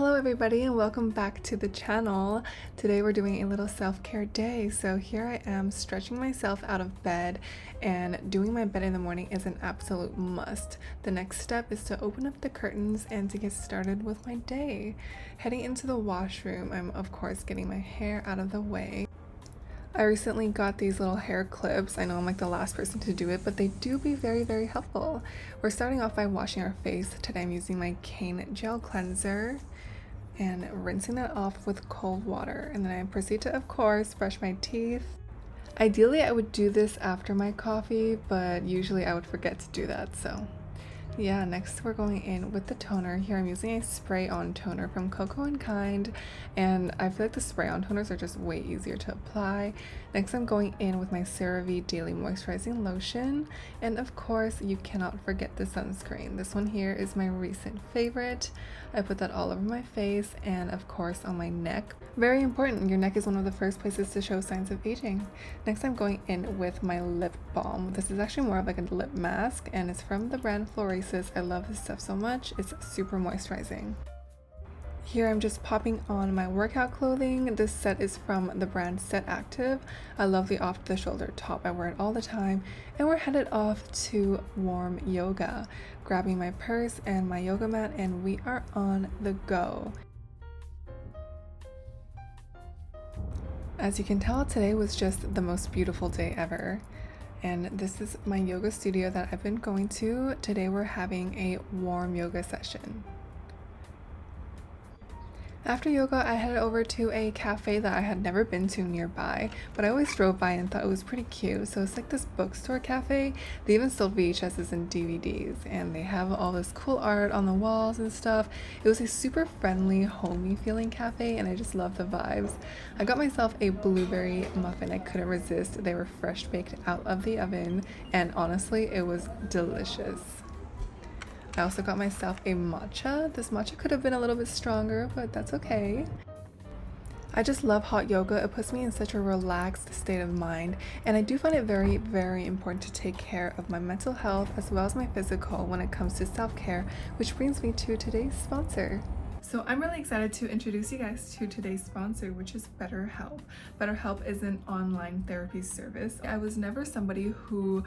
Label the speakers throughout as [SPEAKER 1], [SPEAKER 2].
[SPEAKER 1] Hello everybody and welcome back to the channel. Today we're doing a little self-care day. So here I am stretching myself out of bed, and doing my bed in the morning is an absolute must. The next step is to open up the curtains and to get started with my day. Heading into the washroom, I'm of course getting my hair out of the way. I recently got these little hair clips. I know I'm like the last person to do it, but they do be very helpful. We're starting off by washing our face. Today I'm using my Cane Gel Cleanser and rinsing that off with cold water. And then I proceed to, of course, brush my teeth. Ideally, I would do this after my coffee, but usually I would forget to do that, so yeah. Next we're going in with the toner. Here I'm using a spray-on toner from Coco & Kind, and I feel like the spray-on toners are just way easier to apply. Next I'm going in with my CeraVe Daily Moisturizing Lotion, and of course you cannot forget the sunscreen. This one here is my recent favorite. I put that all over my face and of course on my neck. Very important, your neck is one of the first places to show signs of aging. Next I'm going in with my lip balm. This is actually more of like a lip mask, and it's from the brand Florasis. I love this stuff so much. It's super moisturizing. Here I'm just popping on my workout clothing. This set is from the brand Set Active. I love the off-the-shoulder top. I wear it all the time. And we're headed off to warm yoga. Grabbing my purse and my yoga mat, and we are on the go. As you can tell, today was just the most beautiful day ever. And this is my yoga studio that I've been going to. Today we're having a warm yoga session. After yoga, I headed over to a cafe that I had never been to nearby, but I always drove by and thought it was pretty cute. So it's like this bookstore cafe. They even sell VHSs and DVDs, and they have all this cool art on the walls and stuff. It was a super friendly, homey feeling cafe, and I just love the vibes. I got myself a blueberry muffin. I couldn't resist. They were fresh baked out of the oven, and honestly, it was delicious. I also got myself a matcha. This matcha could have been a little bit stronger, but that's okay. I just love hot yoga. It puts me in such a relaxed state of mind, and I do find it very important to take care of my mental health as well as my physical when it comes to self-care, which brings me to today's sponsor. So I'm really excited to introduce you guys to today's sponsor, which is BetterHelp. BetterHelp is an online therapy service. I was never somebody who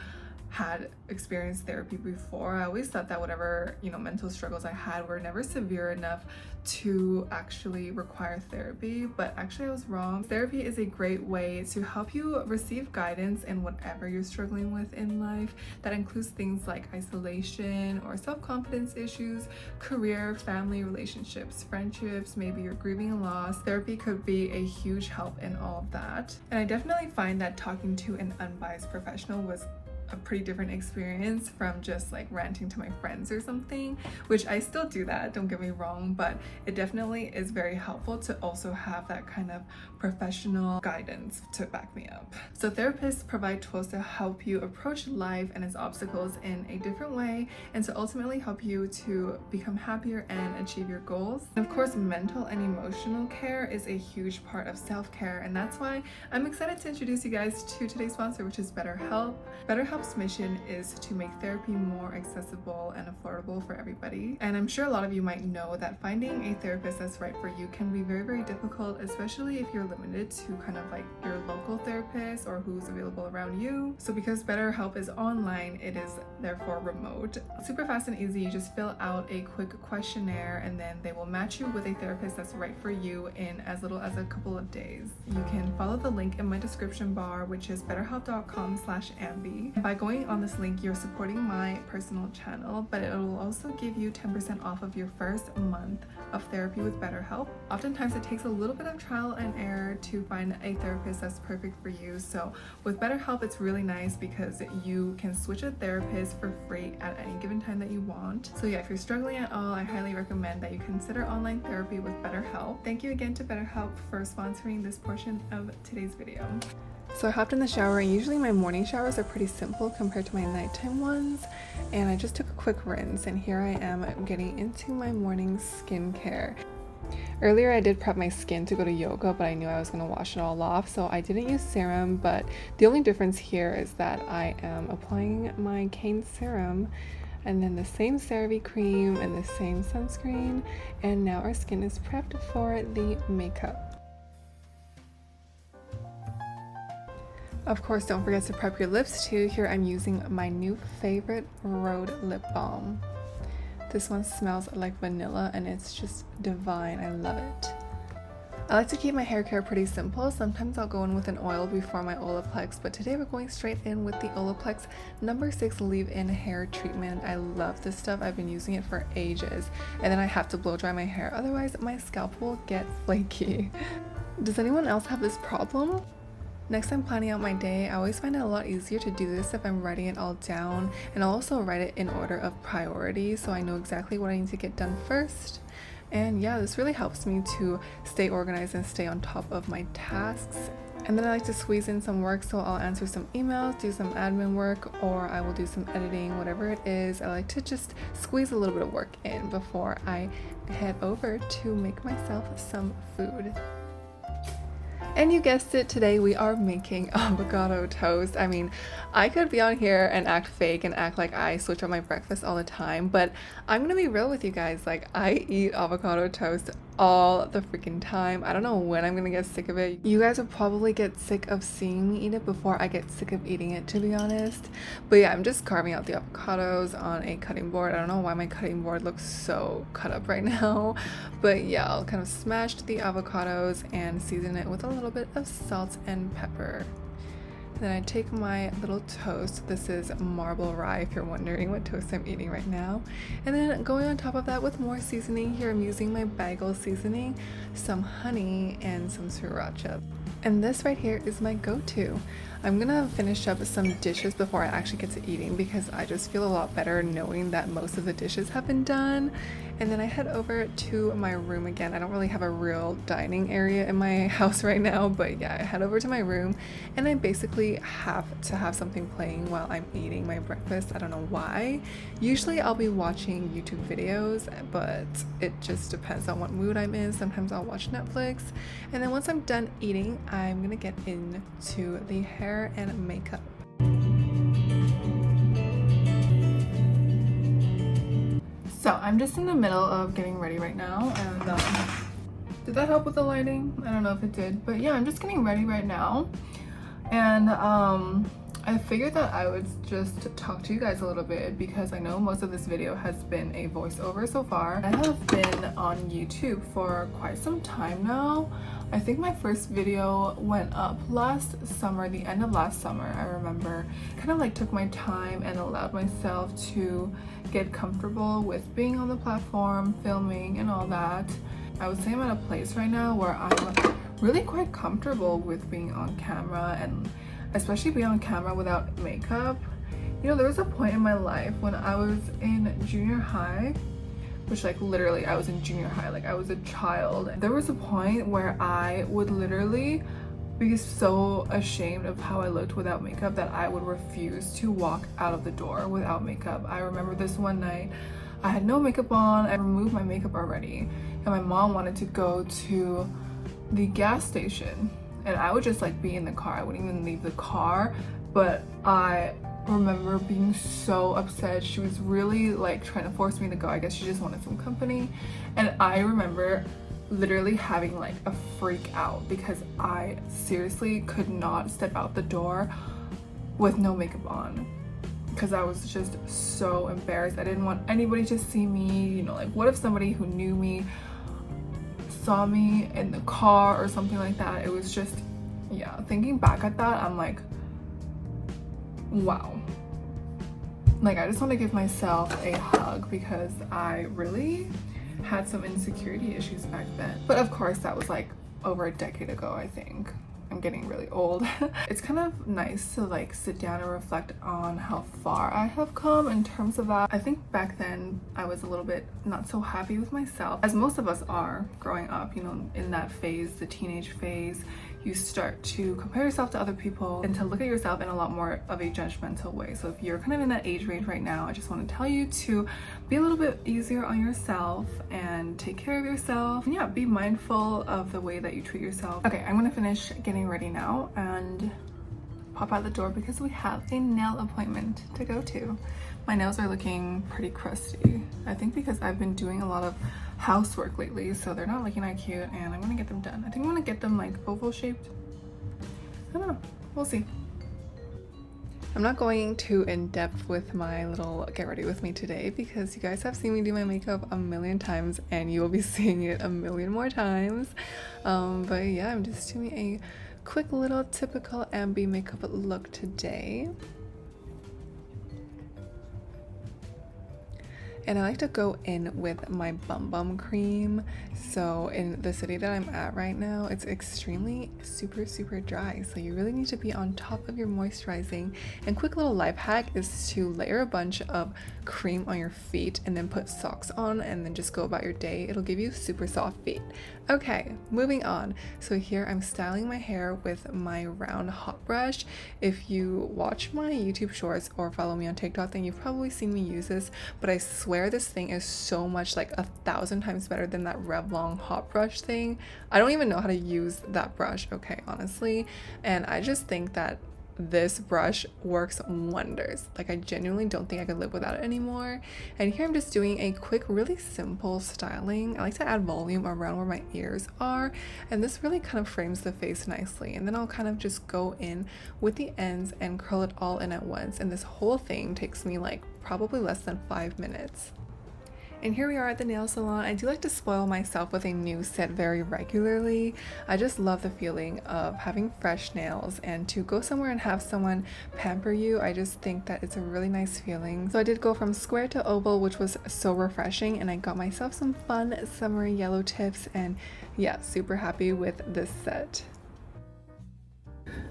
[SPEAKER 1] had experienced therapy before. I always thought that whatever, mental struggles I had were never severe enough to actually require therapy, but actually I was wrong. Therapy is a great way to help you receive guidance in whatever you're struggling with in life. That includes things like isolation or self-confidence issues, career, family, relationships, friendships, maybe you're grieving a loss. Therapy could be a huge help in all of that. And I definitely find that talking to an unbiased professional was a pretty different experience from just like ranting to my friends or something, which I still do that, don't get me wrong, but it definitely is very helpful to also have that kind of professional guidance to back me up. So therapists provide tools to help you approach life and its obstacles in a different way, and to ultimately help you to become happier and achieve your goals. And of course, mental and emotional care is a huge part of self-care, and that's why I'm excited to introduce you guys to today's sponsor, which is BetterHelp. BetterHelp's mission is to make therapy more accessible and affordable for everybody. And I'm sure a lot of you might know that finding a therapist that's right for you can be very difficult, especially if you're limited to kind of like your local therapist or who's available around you. So because BetterHelp is online, it is therefore remote. Super fast and easy. You just fill out a quick questionnaire, and then they will match you with a therapist that's right for you in as little as a couple of days. You can follow the link in my description bar, which is betterhelp.com/ambi. By going on this link, you're supporting my personal channel, but it will also give you 10% off of your first month of therapy with BetterHelp. Oftentimes it takes a little bit of trial and error to find a therapist that's perfect for you. So with BetterHelp, it's really nice because you can switch a therapist for free at any given time that you want. So yeah, if you're struggling at all, I highly recommend that you consider online therapy with BetterHelp. Thank you again to BetterHelp for sponsoring this portion of today's video. So I hopped in the shower, and usually my morning showers are pretty simple compared to my nighttime ones, and I just took a quick rinse, and here I am getting into my morning skincare. Earlier I did prep my skin to go to yoga, but I knew I was going to wash it all off, so I didn't use serum, but the only difference here is that I am applying my Cane serum and then the same CeraVe cream and the same sunscreen, and now our skin is prepped for the makeup. Of course, don't forget to prep your lips too. Here I'm using my new favorite Rhode lip balm. This one smells like vanilla and it's just divine. I love it. I like to keep my hair care pretty simple. Sometimes I'll go in with an oil before my Olaplex, but today we're going straight in with the Olaplex number 6 leave-in hair treatment. I love this stuff. I've been using it for ages, and then I have to blow dry my hair, otherwise my scalp will get flaky. Does anyone else have this problem? Next time planning out my day, I always find it a lot easier to do this if I'm writing it all down, and I'll also write it in order of priority so I know exactly what I need to get done first. And yeah, this really helps me to stay organized and stay on top of my tasks. And then I like to squeeze in some work, so I'll answer some emails, do some admin work, or I will do some editing, whatever it is. I like to just squeeze a little bit of work in before I head over to make myself some food. And you guessed it, today we are making avocado toast. I mean, I could be on here and act fake and act like I switch up my breakfast all the time, but I'm gonna be real with you guys. Like, I eat avocado toast all the freaking time. I don't know when I'm gonna get sick of it. You guys will probably get sick of seeing me eat it before I get sick of eating it, to be honest. But yeah, I'm just carving out the avocados on a cutting board. I don't know why my cutting board looks so cut up right now, but yeah, I'll kind of smash the avocados and season it with a little bit of salt and pepper. Then I take my little toast. This is marble rye, if you're wondering what toast I'm eating right now. And then going on top of that with more seasoning, here I'm using my bagel seasoning, some honey, and some sriracha. And this right here is my go-to. I'm gonna finish up some dishes before I actually get to eating because I just feel a lot better knowing that most of the dishes have been done. And then I head over to my room again. I don't really have a real dining area in my house right now, but yeah, I head over to my room and I basically have to have something playing while I'm eating my breakfast. I don't know why. Usually I'll be watching YouTube videos, but it just depends on what mood I'm in. Sometimes I'll watch Netflix. And then once I'm done eating, I'm gonna get into the hair and makeup. So I'm just in the middle of getting ready right now, and did that help with the lighting? I don't know if it did, but yeah, I'm just getting ready right now. And I figured that I would just talk to you guys a little bit because I know most of this video has been a voiceover so far. I have been on YouTube for quite some time now. I think my first video went up last summer, the end of last summer. I remember kind of like took my time and allowed myself to get comfortable with being on the platform, filming and all that. I would say I'm at a place right now where I'm really quite comfortable with being on camera, and especially being on camera without makeup. You know, there was a point in my life when I was in junior high, which like literally I was in junior high, like I was a child. There was a point where I would literally be so ashamed of how I looked without makeup that I would refuse to walk out of the door without makeup. I remember this one night, I had no makeup on, I removed my makeup already, and my mom wanted to go to the gas station, and I would just like be in the car. I wouldn't even leave the car, but I remember being so upset. She was really like trying to force me to go. I guess she just wanted some company, and I remember literally having like a freak out because I seriously could not step out the door with no makeup on because I was just so embarrassed. I didn't want anybody to see me, you know, like what if somebody who knew me saw me in the car or something like that. It was just, yeah, thinking back at that, I'm like, wow. Like, I just want to give myself a hug because I really had some insecurity issues back then. But of course, that was like over a decade ago, I think. I'm getting really old. It's kind of nice to like sit down and reflect on how far I have come in terms of that. I think back then I was a little bit not so happy with myself, as most of us are growing up, you know, in that phase, the teenage phase. You start to compare yourself to other people and to look at yourself in a lot more of a judgmental way. So if you're kind of in that age range right now, I just want to tell you to be a little bit easier on yourself and take care of yourself. And yeah, be mindful of the way that you treat yourself. Okay, I'm gonna finish getting ready now and pop out the door because we have a nail appointment to go to. My nails are looking pretty crusty. I think because I've been doing a lot of housework lately, so they're not looking that cute, and I'm gonna get them done. I think I'm gonna get them like oval shaped. I don't know, we'll see. I'm not going too in depth with my little get ready with me today because you guys have seen me do my makeup a million times and you will be seeing it a million more times. But yeah, I'm just doing a quick little typical Ambi makeup look today. And I like to go in with my Bum Bum cream. So in the city that I'm at right now, it's extremely super dry. So you really need to be on top of your moisturizing. And quick little life hack is to layer a bunch of cream on your feet and then put socks on and then just go about your day. It'll give you super soft feet. Okay, moving on. So here I'm styling my hair with my round hot brush. If you watch my YouTube shorts or follow me on TikTok, then you've probably seen me use this, but I swear this thing is so much, like 1,000 times better than that Revlon hot brush thing. I don't even know how to use that brush, okay, honestly. And I just think that this brush works wonders. Like, I genuinely don't think I could live without it anymore. And here I'm just doing a quick, really simple styling. I like to add volume around where my ears are, and this really kind of frames the face nicely. And then I'll kind of just go in with the ends and curl it all in at once, and this whole thing takes me like probably less than 5 minutes. And here we are at the nail salon. I do like to spoil myself with a new set very regularly. I just love the feeling of having fresh nails, and to go somewhere and have someone pamper you, I just think that it's a really nice feeling. So I did go from square to oval, which was so refreshing, and I got myself some fun summery yellow tips, and yeah, super happy with this set.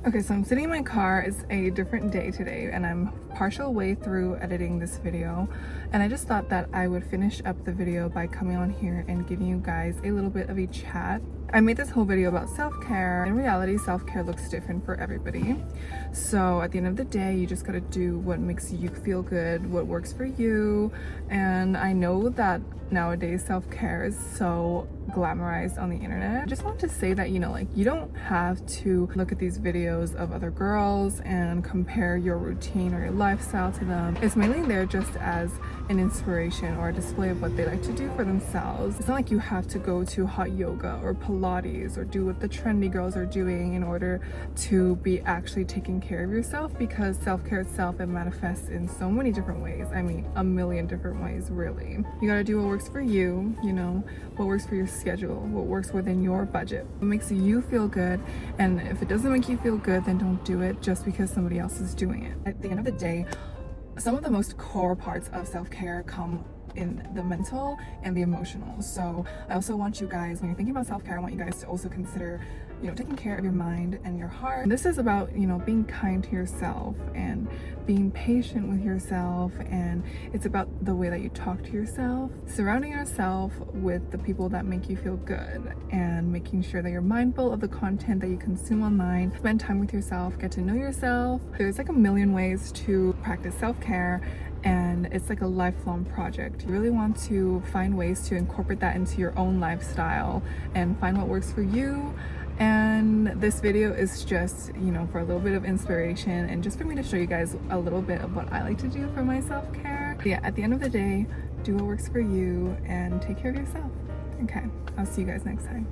[SPEAKER 1] Okay, so I'm sitting in my car. It's a different day today and I'm partial way through editing this video, and I just thought that I would finish up the video by coming on here and giving you guys a little bit of a chat. I made this whole video about self-care. In reality, self-care looks different for everybody. So at the end of the day, you just gotta do what makes you feel good, what works for you. And I know that nowadays self-care is so glamorized on the internet. I just want to say that, you know, like, you don't have to look at these videos of other girls and compare your routine or your lifestyle to them. It's mainly there just as an inspiration or a display of what they like to do for themselves. It's not like you have to go to hot yoga or Pilates or do what the trendy girls are doing in order to be actually taking care of yourself, because self-care itself, it manifests in so many different ways. I mean, a million different ways, really. You gotta do what works for you, you know, what works for your schedule, what works within your budget, what makes you feel good. And if it doesn't make you feel good, then don't do it just because somebody else is doing it. At the end of the day, some of the most core parts of self-care come in the mental and the emotional. So I also want you guys, when you're thinking about self-care, I want you guys to also consider, you know, taking care of your mind and your heart. This is about, you know, being kind to yourself and being patient with yourself, and it's about the way that you talk to yourself, surrounding yourself with the people that make you feel good, and making sure that you're mindful of the content that you consume online. Spend time with yourself, get to know yourself. There's like a million ways to practice self-care, and it's like a lifelong project. You really want to find ways to incorporate that into your own lifestyle and find what works for you. And this video is just, you know, for a little bit of inspiration and just for me to show you guys a little bit of what I like to do for my self-care. Yeah, at the end of the day, do what works for you and take care of yourself. Okay, I'll see you guys next time.